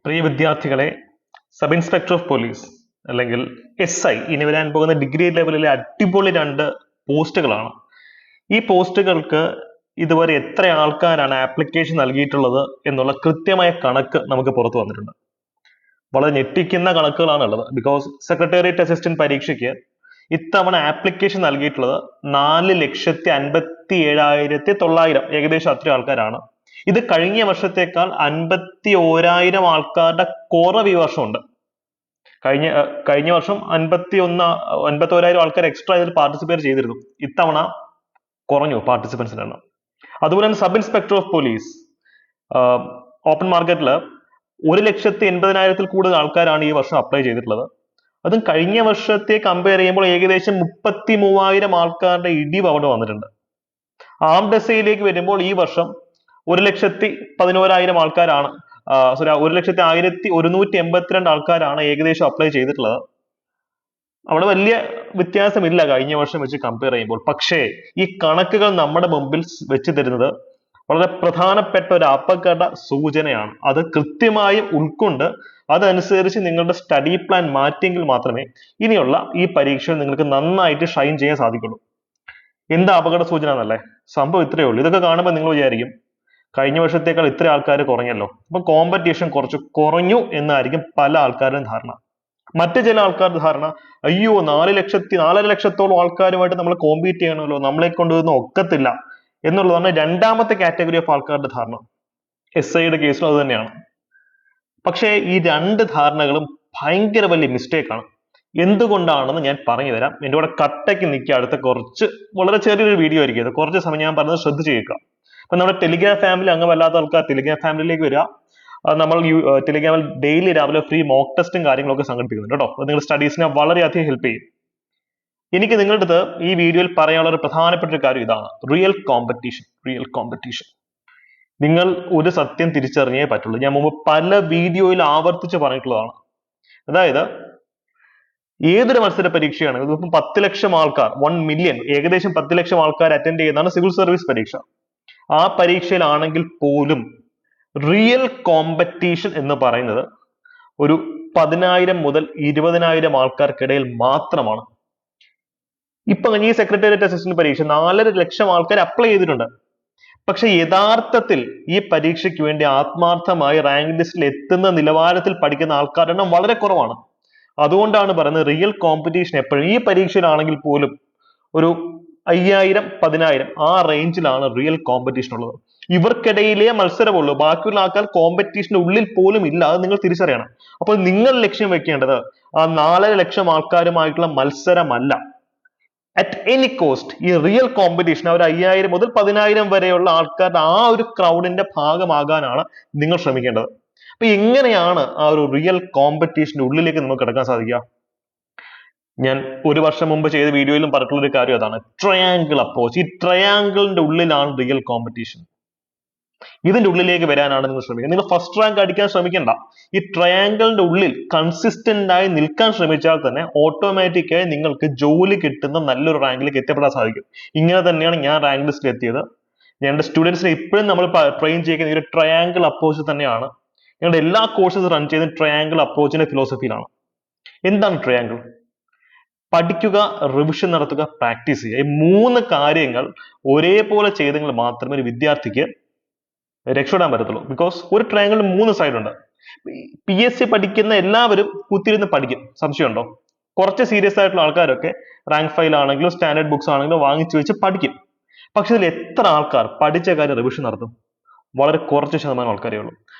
പ്രിയ വിദ്യാർത്ഥികളെ, sub inspector of police അല്ലെങ്കിൽ SI ഇനി വരാൻ പോകുന്ന ഡിഗ്രി ലെവലിലെ അടിപൊളി രണ്ട് പോസ്റ്റുകളാണ്. ഈ പോസ്റ്റുകൾക്ക് ഇതുവരെ എത്ര ആൾക്കാരാണ് ആപ്ലിക്കേഷൻ നൽകിയിട്ടുള്ളത് എന്നുള്ള കൃത്യമായ കണക്ക് നമുക്ക് പുറത്തു വന്നിട്ടുണ്ട്. വളരെ ഞെട്ടിക്കുന്ന കണക്കുകളാണ് ഉള്ളത്. ബിക്കോസ് സെക്രട്ടേറിയറ്റ് അസിസ്റ്റന്റ് പരീക്ഷയ്ക്ക് ഇത്തവണ ആപ്ലിക്കേഷൻ നൽകിയിട്ടുള്ളത് 4,57,900, ഏകദേശം അത്രയും ആൾക്കാരാണ്. ഇത് കഴിഞ്ഞ വർഷത്തേക്കാൾ 51,000 ആൾക്കാരുടെ കുറവ് ഈ വർഷമുണ്ട്. കഴിഞ്ഞ വർഷം 51,000 ആൾക്കാർ എക്സ്ട്രാ ഇതിൽ പാർട്ടിസിപ്പേറ്റ് ചെയ്തിരുന്നു. ഇത്തവണ കുറഞ്ഞു പാർട്ടിസിപ്പൻസിന്റെ എണ്ണം. അതുപോലെ തന്നെ sub inspector of police open മാർക്കറ്റിൽ 1,80,000 കൂടുതൽ ആൾക്കാരാണ് ഈ വർഷം അപ്ലൈ ചെയ്തിട്ടുള്ളത്. അതും കഴിഞ്ഞ വർഷത്തെ കമ്പയർ ചെയ്യുമ്പോൾ ഏകദേശം 33,000 ആൾക്കാരുടെ ഇടിവ് അവിടെ വന്നിട്ടുണ്ട്. ആംഡസയിലേക്ക് വരുമ്പോൾ ഈ വർഷം 1,11,000 ആൾക്കാരാണ്, 1,01,182 ആൾക്കാരാണ് ഏകദേശം അപ്ലൈ ചെയ്തിട്ടുള്ളത്. അവിടെ വലിയ വ്യത്യാസമില്ല കഴിഞ്ഞ വർഷം വെച്ച് കമ്പയർ ചെയ്യുമ്പോൾ. പക്ഷേ ഈ കണക്കുകൾ നമ്മുടെ മുമ്പിൽ വെച്ച് തരുന്നത് വളരെ പ്രധാനപ്പെട്ട ഒരു അപകട സൂചനയാണ്. അത് കൃത്യമായും ഉൾക്കൊണ്ട് അതനുസരിച്ച് നിങ്ങളുടെ സ്റ്റഡി പ്ലാൻ മാറ്റിയെങ്കിൽ മാത്രമേ ഇനിയുള്ള ഈ പരീക്ഷയിൽ നിങ്ങൾക്ക് നന്നായിട്ട് ഷൈൻ ചെയ്യാൻ സാധിക്കുള്ളൂ. എന്താ അപകട സൂചന എന്നല്ലേ? സംഭവം ഇത്രയേ ഉള്ളൂ. ഇതൊക്കെ കാണുമ്പോൾ നിങ്ങൾ വിചാരിക്കും കഴിഞ്ഞ വർഷത്തേക്കാൾ ഇത്ര ആൾക്കാർ കുറഞ്ഞല്ലോ, അപ്പൊ കോമ്പറ്റീഷൻ കുറച്ച് കുറഞ്ഞു എന്നായിരിക്കും പല ആൾക്കാരുടെയും ധാരണ. മറ്റു ചില ആൾക്കാരുടെ ധാരണ, അയ്യോ 4,00,000 ലക്ഷത്തോളം ആൾക്കാരുമായിട്ട് നമ്മൾ കോമ്പീറ്റ് ചെയ്യണമല്ലോ, നമ്മളെ കൊണ്ടുവന്ന് ഒക്കത്തില്ല എന്നുള്ളതാണ് രണ്ടാമത്തെ കാറ്റഗറി ഓഫ് ആൾക്കാരുടെ ധാരണ. SIയുടെ കേസിലും അത് തന്നെയാണ്. പക്ഷേ ഈ രണ്ട് ധാരണകളും ഭയങ്കര വലിയ മിസ്റ്റേക്ക് ആണ്. എന്തുകൊണ്ടാണെന്ന് ഞാൻ പറഞ്ഞു തരാം. എൻ്റെ കൂടെ കട്ടയ്ക്ക് നിൽക്കുക. അടുത്ത വളരെ ചെറിയൊരു വീഡിയോ ആയിരിക്കും ഇത്. കുറച്ച് സമയം ഞാൻ പറഞ്ഞത് ശ്രദ്ധിച്ച് കേൾക്കുക. അപ്പൊ നമ്മുടെ ടെലിഗ്രാം ഫാമിലി അംഗമല്ലാത്ത ആൾക്കാർ ടെലിഗ്രാം ഫാമിലിയിലേക്ക് വരിക. നമ്മൾ ടെലിഗ്രാമിൽ ഡെയിലി രാവിലെ ഫ്രീ മോക്ക് ടെസ്റ്റും കാര്യങ്ങളൊക്കെ സംഘടിപ്പിക്കുന്നുണ്ട് കേട്ടോ. അത് നിങ്ങൾ സ്റ്റഡീസിനെ വളരെയധികം ഹെൽപ്പ് ചെയ്യും. എനിക്ക് നിങ്ങളുടെ അടുത്ത് ഈ വീഡിയോയിൽ പറയാനുള്ള ഒരു പ്രധാനപ്പെട്ട ഒരു കാര്യം ഇതാണ്: റിയൽ കോമ്പറ്റീഷൻ. നിങ്ങൾ ഒരു സത്യം തിരിച്ചറിഞ്ഞേ പറ്റുള്ളൂ. ഞാൻ മുമ്പ് പല വീഡിയോയിൽ ആവർത്തിച്ച് പറഞ്ഞിട്ടുള്ളതാണ്. അതായത് ഏതൊരു മത്സര പരീക്ഷയാണെങ്കിലും ഇപ്പം 10 ലക്ഷം ആൾക്കാർ, 1 മില്യൺ, ഏകദേശം 10 ലക്ഷം ആൾക്കാർ അറ്റൻഡ് ചെയ്യുന്നതാണ് സിവിൽ സർവീസ് പരീക്ഷ. ആ പരീക്ഷയിലാണെങ്കിൽ പോലും റിയൽ കോമ്പറ്റീഷൻ എന്ന് പറയുന്നത് ഒരു 10,000 മുതൽ 20,000 ആൾക്കാർക്കിടയിൽ മാത്രമാണ്. ഇപ്പൊ ഈ സെക്രട്ടേറിയറ്റ് അസിസ്റ്റന്റ് പരീക്ഷ 4.5 ലക്ഷം ആൾക്കാർ അപ്ലൈ ചെയ്തിട്ടുണ്ട്. പക്ഷെ യഥാർത്ഥത്തിൽ ഈ പരീക്ഷയ്ക്ക് വേണ്ടി ആത്മാർത്ഥമായി റാങ്ക് ലിസ്റ്റിൽ എത്തുന്ന നിലവാരത്തിൽ പഠിക്കുന്ന ആൾക്കാരുടെ എണ്ണം വളരെ കുറവാണ്. അതുകൊണ്ടാണ് പറയുന്നത് റിയൽ കോമ്പറ്റീഷൻ എപ്പോഴും ഈ പരീക്ഷയിലാണെങ്കിൽ പോലും ഒരു 5,000, 10,000 ആ റേഞ്ചിലാണ് റിയൽ കോമ്പറ്റീഷൻ ഉള്ളത്. ഇവർക്കിടയിലേ മത്സരമുള്ളൂ. ബാക്കിയുള്ള ആൾക്കാർ കോമ്പറ്റീഷന്റെ ഉള്ളിൽ പോലും ഇല്ല. അത് നിങ്ങൾ തിരിച്ചറിയണം. അപ്പോൾ നിങ്ങൾ ലക്ഷ്യം വെക്കേണ്ടത് ആ 4.5 ലക്ഷം ആൾക്കാരുമായിട്ടുള്ള മത്സരമല്ല. അറ്റ് എനി കോസ്റ്റ് ഈ റിയൽ കോമ്പറ്റീഷൻ ഒരു 5,000 മുതൽ 10,000 വരെയുള്ള ആൾക്കാരുടെ ആ ഒരു ക്രൗഡിന്റെ ഭാഗമാകാനാണ് നിങ്ങൾ ശ്രമിക്കേണ്ടത്. അപ്പൊ എങ്ങനെയാണ് ആ ഒരു റിയൽ കോമ്പറ്റീഷന്റെ ഉള്ളിലേക്ക് നമുക്ക് കിടക്കാൻ സാധിക്കുക? ഞാൻ ഒരു വർഷം മുമ്പ് ചെയ്ത വീഡിയോയിലും പറഞ്ഞിട്ടുള്ള ഒരു കാര്യം അതാണ്: ട്രയാങ്കിൾ അപ്രോച്ച്. ഈ ട്രയാങ്കിളിന്റെ ഉള്ളിലാണ് റിയൽ കോമ്പറ്റീഷൻ. ഇതിന്റെ ഉള്ളിലേക്ക് വരാനാണ് നിങ്ങൾ ശ്രമിക്കുന്നത്. നിങ്ങൾ ഫസ്റ്റ് റാങ്ക് അടിക്കാൻ ശ്രമിക്കണ്ട. ഈ ട്രയാങ്കിളിന്റെ ഉള്ളിൽ കൺസിസ്റ്റന്റ് ആയി നിൽക്കാൻ ശ്രമിച്ചാൽ തന്നെ ഓട്ടോമാറ്റിക്കായി നിങ്ങൾക്ക് ജോലി കിട്ടുന്ന നല്ലൊരു റാങ്കിലേക്ക് എത്തിപ്പെടാൻ സാധിക്കും. ഇങ്ങനെ തന്നെയാണ് ഞാൻ റാങ്ക് ലിസ്റ്റിൽ എത്തിയത്. ഞങ്ങളുടെ സ്റ്റുഡൻസിനെ ഇപ്പോഴും നമ്മൾ ട്രെയിൻ ചെയ്യുന്ന ഒരു ട്രയാങ്കിൾ അപ്രോച്ച് തന്നെയാണ്. ഞങ്ങളുടെ എല്ലാ കോഴ്സസ് റൺ ചെയ്യുന്ന ട്രയാങ്കിൾ അപ്രോച്ചിന്റെ ഫിലോസഫിയിലാണ്. എന്താണ് ട്രയാങ്കിൾ? പഠിക്കുക, റിവിഷൻ നടത്തുക, പ്രാക്ടീസ് ചെയ്യുക. ഈ 3 കാര്യങ്ങൾ ഒരേപോലെ ചെയ്തെങ്കിൽ മാത്രമേ ഒരു വിദ്യാർത്ഥിക്ക് രക്ഷപ്പെടാൻ പറ്റത്തുള്ളൂ. ബിക്കോസ് ഒരു ട്രയാങ്കിളിന് 3 സൈഡ് ഉണ്ട്. PSC പഠിക്കുന്ന എല്ലാവരും കുത്തിയിരുന്ന് പഠിക്കും, സംശയമുണ്ടോ? കുറച്ച് സീരിയസ് ആയിട്ടുള്ള ആൾക്കാരൊക്കെ റാങ്ക് ഫയൽ ആണെങ്കിലും സ്റ്റാൻഡേർഡ് ബുക്സ് ആണെങ്കിലും വാങ്ങിച്ചു വെച്ച് പഠിക്കും. പക്ഷെ ഇതിൽ എത്ര ആൾക്കാർ പഠിച്ച കാര്യം റിവിഷൻ നടത്തും? വളരെ കുറച്ച് ശതമാനം ആൾക്കാരേ ഉള്ളൂ.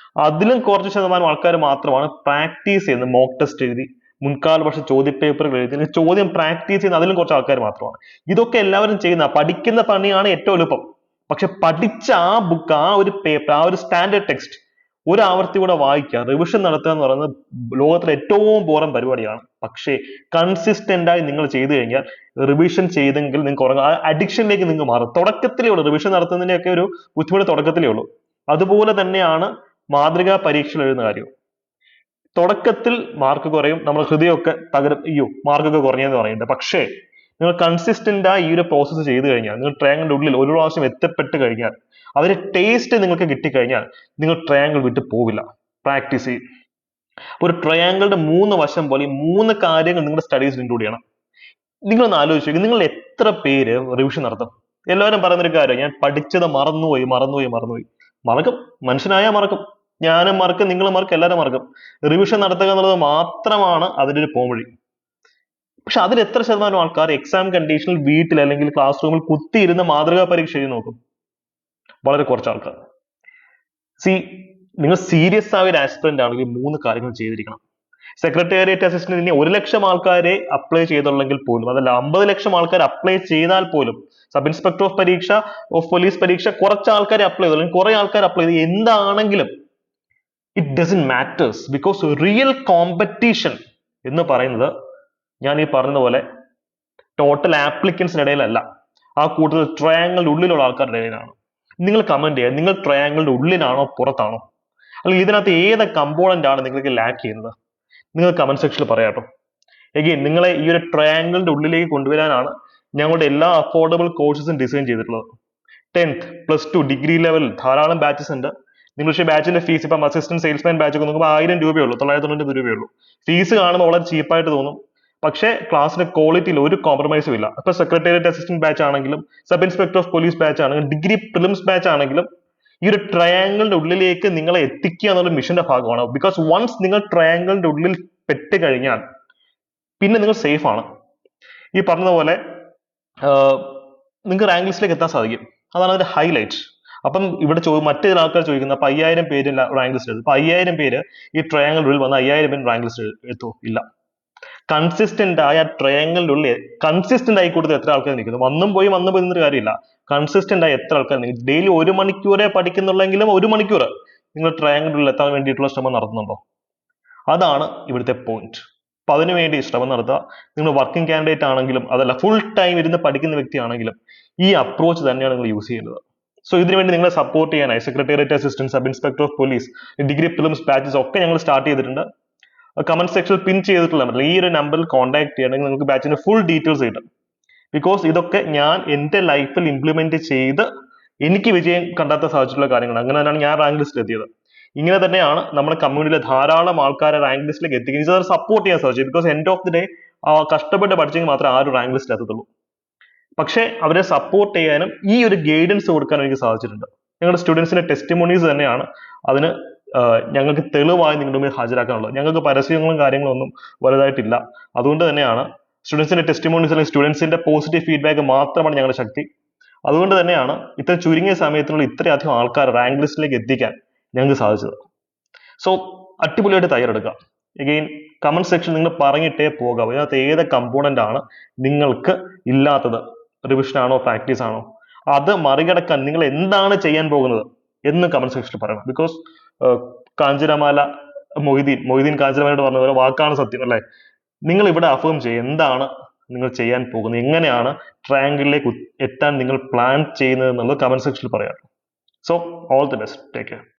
അതിലും കുറച്ച് ശതമാനം ആൾക്കാർ മാത്രമാണ് പ്രാക്ടീസ് ചെയ്യുന്നത്. മോക്ക് ടെസ്റ്റ് എഴുതി, മുൻകാല വർഷ ചോദ്യ പേപ്പറുകൾ എഴുതി, ചോദ്യം പ്രാക്ടീസ് ചെയ്യുന്ന അതിലും കുറച്ച് ആൾക്കാർ മാത്രമാണ്. ഇതൊക്കെ എല്ലാവരും ചെയ്യുന്ന പഠിക്കുന്ന പണിയാണ് ഏറ്റവും എളുപ്പം. പക്ഷെ പഠിച്ച ആ ബുക്ക്, ആ ഒരു പേപ്പർ, ആ ഒരു സ്റ്റാൻഡേർഡ് ടെക്സ്റ്റ് ഒരു ആവർത്തി കൂടെ വായിക്കുക, റിവിഷൻ നടത്തുക എന്ന് പറയുന്നത് ലോകത്തിലെ ഏറ്റവും ബോറിംഗ് പരിപാടിയാണ്. പക്ഷേ കൺസിസ്റ്റന്റ് ആയി നിങ്ങൾ ചെയ്തു കഴിഞ്ഞാൽ, റിവിഷൻ ചെയ്തെങ്കിൽ നിങ്ങൾക്ക് ഉറങ്ങാം. ആ അഡിക്ഷനിലേക്ക് നിങ്ങൾ മാറും. തുടക്കത്തിലേ ഉള്ളൂ റിവിഷൻ നടത്തുന്നതിന്റെ ഒക്കെ ഒരു ബുദ്ധിമുട്ട് തുടക്കത്തിലേ ഉള്ളൂ. അതുപോലെ തന്നെയാണ് മാതൃകാ പരീക്ഷകൾ എഴുതുന്ന കാര്യം. തുടക്കത്തിൽ മാർക്ക് കുറയും, നമ്മൾ ഹൃദയമൊക്കെ തകരും, അയ്യോ മാർക്കൊക്കെ കുറഞ്ഞെന്ന് പറയുന്നുണ്ട്. പക്ഷേ നിങ്ങൾ കൺസിസ്റ്റന്റ് ആയി ഈ ഒരു പ്രോസസ്സ് ചെയ്തു കഴിഞ്ഞാൽ, നിങ്ങൾ ട്രയാങ്കിളിന്റെ ഉള്ളിൽ ഒരു പ്രാവശ്യം എത്തപ്പെട്ട് കഴിഞ്ഞാൽ, അതിന്റെ ടേസ്റ്റ് നിങ്ങൾക്ക് കിട്ടിക്കഴിഞ്ഞാൽ നിങ്ങൾ ട്രയാങ്കിൾ വിട്ട് പോവില്ല. പ്രാക്ടീസ് ചെയ്യും. ഒരു ട്രയാങ്കിളുടെ 3 വശം പോലെ ഈ 3 കാര്യങ്ങൾ നിങ്ങളുടെ സ്റ്റഡീസിൽ ഇൻക്ലൂഡ് ചെയ്യണം. നിങ്ങളൊന്ന് ആലോചിച്ച് നോക്ക്, നിങ്ങൾ എത്ര പേര് റിവിഷൻ നടത്തും? എല്ലാവരും പറയുന്നൊരു കാര്യം, ഞാൻ പഠിച്ചത് മറന്നുപോയി. മറക്കും, മനുഷ്യനായാൽ മറക്കും. ഞാനും മറക്കും, നിങ്ങളും മറക്കും, എല്ലാവരും മറക്കും. റിവിഷൻ നടത്തുക എന്നുള്ളത് മാത്രമാണ് അതിന്റെ ഒരു പോംവഴി. പക്ഷെ അതിൽ എത്ര ശതമാനം ആൾക്കാർ എക്സാം കണ്ടീഷനിൽ വീട്ടിൽ അല്ലെങ്കിൽ ക്ലാസ് റൂമിൽ കുത്തിയിരുന്ന് മാതൃകാ പരീക്ഷ എഴുതി നോക്കും? വളരെ കുറച്ച് ആൾക്കാർ. നിങ്ങൾ സീരിയസ് ആയ ഒരു ആസ്പിറന്റ് ആണെങ്കിൽ 3 കാര്യങ്ങൾ ചെയ്തിരിക്കണം. സെക്രട്ടേറിയറ്റ് അസിസ്റ്റന്റ് ഇനി 1 ലക്ഷം ആൾക്കാരെ അപ്ലൈ ചെയ്തുള്ളെങ്കിൽ പോലും, അതല്ല 50 ലക്ഷം ആൾക്കാർ അപ്ലൈ ചെയ്താൽ പോലും, സബ് ഇൻസ്പെക്ടർ ഓഫ് പോലീസ് പരീക്ഷ കുറച്ച് ആൾക്കാരെ അപ്ലൈ ചെയ്തു, അല്ലെങ്കിൽ കുറെ ആൾക്കാർ അപ്ലൈ ചെയ്തു, എന്താണെങ്കിലും it doesn't matters. Because real competition എന്ന് പറയുന്നത് ഞാൻ ഈ പറഞ്ഞതുപോലെ ടോട്ടൽ ആപ്ലിക്കൻസിന് ഇടയിലല്ല, ആ കൂടുതൽ ട്രയാങ്കിളിന്റെ ഉള്ളിലുള്ള ആൾക്കാരുടെ ഇടയിലാണ്. നിങ്ങൾ കമന്റ് ചെയ്യുക, നിങ്ങൾ ട്രയാങ്കിളിന്റെ ഉള്ളിലാണോ പുറത്താണോ, അല്ലെങ്കിൽ ഇതിനകത്ത് ഏത് കമ്പോണന്റ് ആണ് നിങ്ങൾക്ക് ലാക്ക് ചെയ്യുന്നത്? നിങ്ങൾ കമന്റ് സെക്ഷനിൽ പറയാട്ടോ. എഗെയിൻ, നിങ്ങളെ ഈ ഒരു ട്രയാങ്കിളിന്റെ ഉള്ളിലേക്ക് കൊണ്ടുവരാനാണ് ഞങ്ങളുടെ എല്ലാ അഫോർഡബിൾ കോഴ്സസും ഡിസൈൻ ചെയ്തിട്ടുള്ളത്. 10th, +2, ഡിഗ്രി ലെവൽ ധാരാളം ബാച്ചസ് ഉണ്ട്. നിങ്ങൾ പക്ഷേ ബാച്ചിന്റെ ഫീസ് ഇപ്പം അസിസ്റ്റന്റ് സെയിൽസ്മാൻ ബാച്ച് ഒക്കെ നോക്കുമ്പോൾ 1000 രൂപയുള്ളൂ, 999 രൂപയുള്ളൂ. ഫീസ് കാണുമ്പോൾ വളരെ ചീപ്പായിട്ട് തോന്നും, പക്ഷേ ക്ലാസ്സിന്റെ ക്വാളിറ്റിയിൽ ഒരു കോംപ്രമൈസും ഇല്ല. ഇപ്പൊ സെക്രട്ടേറിയറ്റ് അസിസ്റ്റന്റ് ബാച്ച് ആണെങ്കിലും, sub inspector of police batch ആണെങ്കിലും, ഡിഗ്രി പ്രിലിംസ് ബാച്ച് ആണെങ്കിലും, ഈ ഒരു ട്രയാങ്കിളിന്റെ ഉള്ളിലേക്ക് നിങ്ങളെ എത്തിക്കുക എന്നുള്ള മിഷന്റെ ഭാഗമാണ്. ബിക്കോസ് വൺസ് നിങ്ങൾ ട്രയാങ്കിളിന്റെ ഉള്ളിൽ പെട്ട് കഴിഞ്ഞാൽ പിന്നെ നിങ്ങൾ സേഫ് ആണ്. ഈ പറഞ്ഞതുപോലെ നിങ്ങൾക്ക് റാങ്ക് ലിസ്റ്റിലേക്ക് എത്താൻ സാധിക്കും. അതാണ് അതിന്റെ ഹൈലൈറ്റ്. അപ്പം ഇവിടെ മറ്റു ചില ആൾക്കാർ ചോദിക്കുന്നത്, അപ്പൊ 5000 പേര് റാങ്ക് ലിസ്റ്റ് എഴുതും. അപ്പൊ 5000 പേര് ഈ ട്രയാങ്കിളിൽ വന്ന് 5000 പേര് റാങ്ക് ലിസ്റ്റ് എത്തുമോ? ഇല്ല. കൺസിസ്റ്റന്റ് ആയ ട്രയാങ്കിളിന്റെ ഉള്ളിൽ കൺസിസ്റ്റന്റ് ആയി കൊടുത്ത് എത്ര ആൾക്കാർ നിൽക്കുന്നു? വന്നും പോയി എന്നൊരു കാര്യമില്ല. കൺസിസ്റ്റന്റ് ആയി എത്ര ആൾക്കാർ നിൽക്കും? ഡെയിലി 1 മണിക്കൂറേ പഠിക്കുന്നുള്ളെങ്കിലും 1 മണിക്കൂർ നിങ്ങൾ ട്രയാങ്കിളിൽ എത്താൻ വേണ്ടിയിട്ടുള്ള ശ്രമം നടത്തുന്നുണ്ടോ? അതാണ് ഇവിടുത്തെ പോയിന്റ്. അപ്പൊ അതിനുവേണ്ടി ശ്രമം നടത്തുക. നിങ്ങൾ വർക്കിംഗ് കാൻഡിഡേറ്റ് ആണെങ്കിലും, അതല്ല ഫുൾ ടൈം ഇരുന്ന് പഠിക്കുന്ന വ്യക്തിയാണെങ്കിലും, ഈ അപ്രോച്ച് തന്നെയാണ് നിങ്ങൾ യൂസ് ചെയ്യുന്നത്. സോ ഇതിനുവേണ്ടി നിങ്ങളെ സപ്പോർട്ട് ചെയ്യാനായി secretariat assistant, sub inspector of police, degree prelims batches ഒക്കെ ഞങ്ങൾ സ്റ്റാർട്ട് ചെയ്തിട്ടുണ്ട്. കമന്റ് സെക്ഷനിൽ പിൻ ചെയ്തിട്ടുള്ള നമ്പർ, ഈ ഒരു നമ്പറിൽ കോൺടാക്ട് ചെയ്യണമെങ്കിൽ നിങ്ങൾക്ക് ബാച്ചിന്റെ ഫുൾ ഡീറ്റെയിൽസ് കിട്ടും. ബിക്കോസ് ഇതൊക്കെ ഞാൻ എന്റെ ലൈഫിൽ ഇംപ്ലിമെന്റ് ചെയ്ത് എനിക്ക് വിജയം കണ്ടെത്താൻ സാധിച്ചിട്ടുള്ള കാര്യങ്ങളാണ്. അങ്ങനെ തന്നെയാണ് ഞാൻ റാങ്ക് ലിസ്റ്റിൽ എത്തിയത്. ഇങ്ങനെ തന്നെയാണ് നമ്മുടെ കമ്മ്യൂണിറ്റിയിലെ ധാരാളം ആൾക്കാരെ റാങ്ക് ലിസ്റ്റിലേക്ക് എത്തിക്കുന്നത്. അത് സപ്പോർട്ട് ചെയ്യാൻ സാധിച്ചു. Because end of the day കഷ്ടപ്പെട്ട് പഠിച്ചെങ്കിൽ മാത്രമേ ആ ഒരു റാങ്ക് ലിസ്റ്റിൽ എത്തത്തുള്ളൂ. പക്ഷെ അവരെ സപ്പോർട്ട് ചെയ്യാനും ഈ ഒരു ഗൈഡൻസ് കൊടുക്കാനും എനിക്ക് സാധിച്ചിട്ടുണ്ട്. ഞങ്ങളുടെ സ്റ്റുഡൻസിന്റെ ടെസ്റ്റിമോണീസ് തന്നെയാണ് അതിന് ഞങ്ങൾക്ക് തെളിവായി നിങ്ങളുടെ മുമ്പിൽ ഹാജരാക്കാനുള്ളത്. ഞങ്ങൾക്ക് പരസ്യങ്ങളും കാര്യങ്ങളും ഒന്നും വലുതായിട്ടില്ല. അതുകൊണ്ട് തന്നെയാണ് സ്റ്റുഡൻസിന്റെ ടെസ്റ്റിമോണീസ് അല്ലെങ്കിൽ സ്റ്റുഡൻസിന്റെ പോസിറ്റീവ് ഫീഡ്ബാക്ക് മാത്രമാണ് ഞങ്ങളുടെ ശക്തി. അതുകൊണ്ട് തന്നെയാണ് ഇത്ര ചുരുങ്ങിയ സമയത്തിനുള്ള ഇത്രയധികം ആൾക്കാർ റാങ്ക് ലിസ്റ്റിലേക്ക് എത്തിക്കാൻ ഞങ്ങൾക്ക് സാധിച്ചത്. സോ അടിപൊളിയായിട്ട് തയ്യാറെടുക്കുക. എഗെയിൻ, കമന്റ് സെക്ഷൻ നിങ്ങൾ പറഞ്ഞിട്ടേ പോകാം. ഇതിനകത്ത് ഏത് കമ്പോണന്റ് ആണ് നിങ്ങൾക്ക് ഇല്ലാത്തത്? റിവിഷൻ ആണോ, പ്രാക്ടീസ് ആണോ? അത് മറികടക്കാൻ നിങ്ങൾ എന്താണ് ചെയ്യാൻ പോകുന്നത് എന്ന് കമന്റ് സെക്ഷനിൽ പറയണം. ബിക്കോസ് കാഞ്ചനമാല മൊയ്തീൻ കാഞ്ചനമാലയോട് പറഞ്ഞ പോലെ വാക്കാണ് സത്യം, അല്ലെ? നിങ്ങൾ ഇവിടെ അഫേം ചെയ്യുക, എന്താണ് നിങ്ങൾ ചെയ്യാൻ പോകുന്നത്, എങ്ങനെയാണ് ട്രയാങ്കിളിലേക്ക് എത്താൻ നിങ്ങൾ പ്ലാൻ ചെയ്യുന്നത് എന്നുള്ളത് കമന്റ് സെക്ഷനിൽ പറയാം. So all the best, take care.